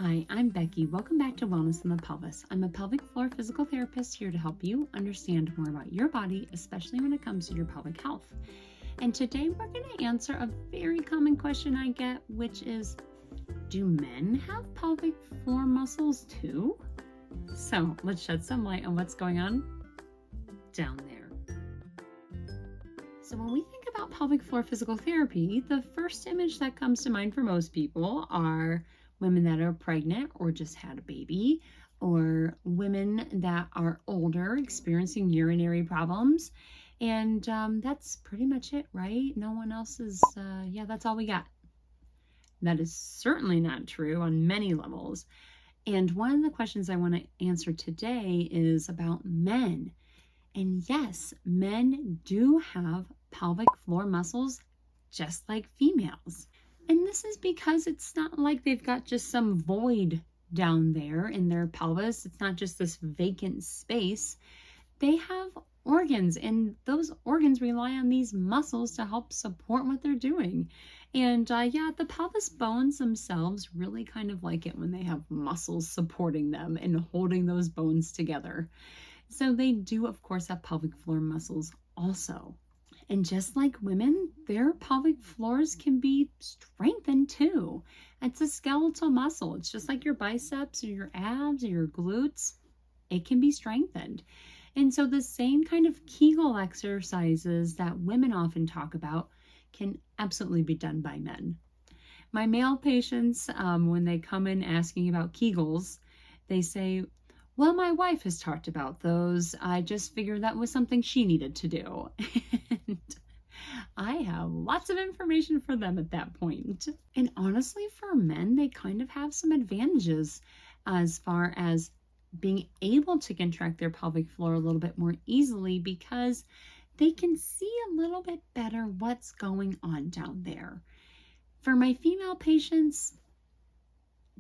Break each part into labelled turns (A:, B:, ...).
A: Hi, I'm Becky. Welcome back to Wellness in the Pelvis. I'm a pelvic floor physical therapist here to help you understand more about your body, especially when it comes to your pelvic health. And today we're going to answer a very common question I get, which is, do men have pelvic floor muscles too? So let's shed some light on what's going on down there. So when we think about pelvic floor physical therapy, the first image that comes to mind for most people are women that are pregnant or just had a baby, or women that are older experiencing urinary problems. And that's pretty much it, right? No one else is, that's all we got. That is certainly not true on many levels. And one of the questions I want to answer today is about men. And yes, men do have pelvic floor muscles just like females. And this is because it's not like they've got just some void down there in their pelvis. It's not just this vacant space. They have organs, and those organs rely on these muscles to help support what they're doing. And the pelvis bones themselves really kind of like it when they have muscles supporting them and holding those bones together. So they do, of course, have pelvic floor muscles also. And just like women, their pelvic floors can be strengthened too. It's a skeletal muscle. It's just like your biceps or your abs or your glutes. It can be strengthened. And so the same kind of kegel exercises that women often talk about can absolutely be done by men. My male patients, when they come in asking about kegels, they say, well, my wife has talked about those. I just figured that was something she needed to do. And I have lots of information for them at that point. And honestly, for men, they kind of have some advantages as far as being able to contract their pelvic floor a little bit more easily because they can see a little bit better what's going on down there. For my female patients,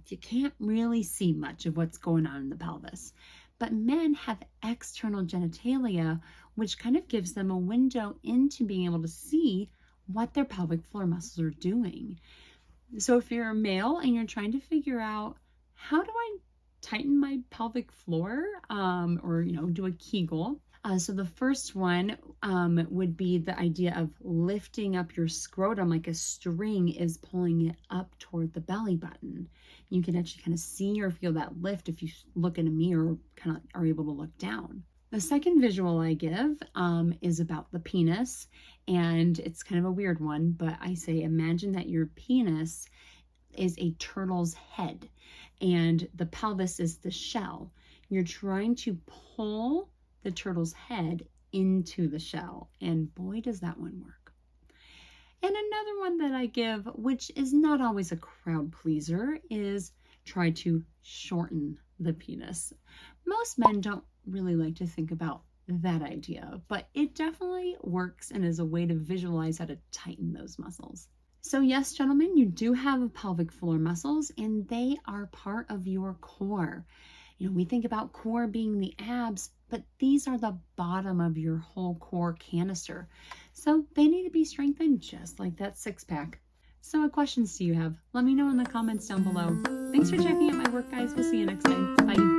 A: you can't really see much of what's going on in the pelvis. But men have external genitalia, which kind of gives them a window into being able to see what their pelvic floor muscles are doing. So if you're a male and you're trying to figure out, how do I tighten my pelvic floor or do a kegel? So the first one would be the idea of lifting up your scrotum like a string is pulling it up toward the belly button. You can actually kind of see or feel that lift if you look in a mirror, kind of are able to look down. The second visual I give is about the penis, and it's kind of a weird one, but I say imagine that your penis is a turtle's head and the pelvis is the shell. You're trying to pull the turtle's head into the shell, and boy, does that one work. And another one that I give, which is not always a crowd pleaser, is try to shorten the penis. Most men don't really like to think about that idea, but it definitely works and is a way to visualize how to tighten those muscles. So yes, gentlemen, you do have pelvic floor muscles, and they are part of your core. We think about core being the abs, but these are the bottom of your whole core canister. So they need to be strengthened just like that six-pack. So what questions do you have? Let me know in the comments down below. Thanks for checking out my work, guys. We'll see you next time. Bye.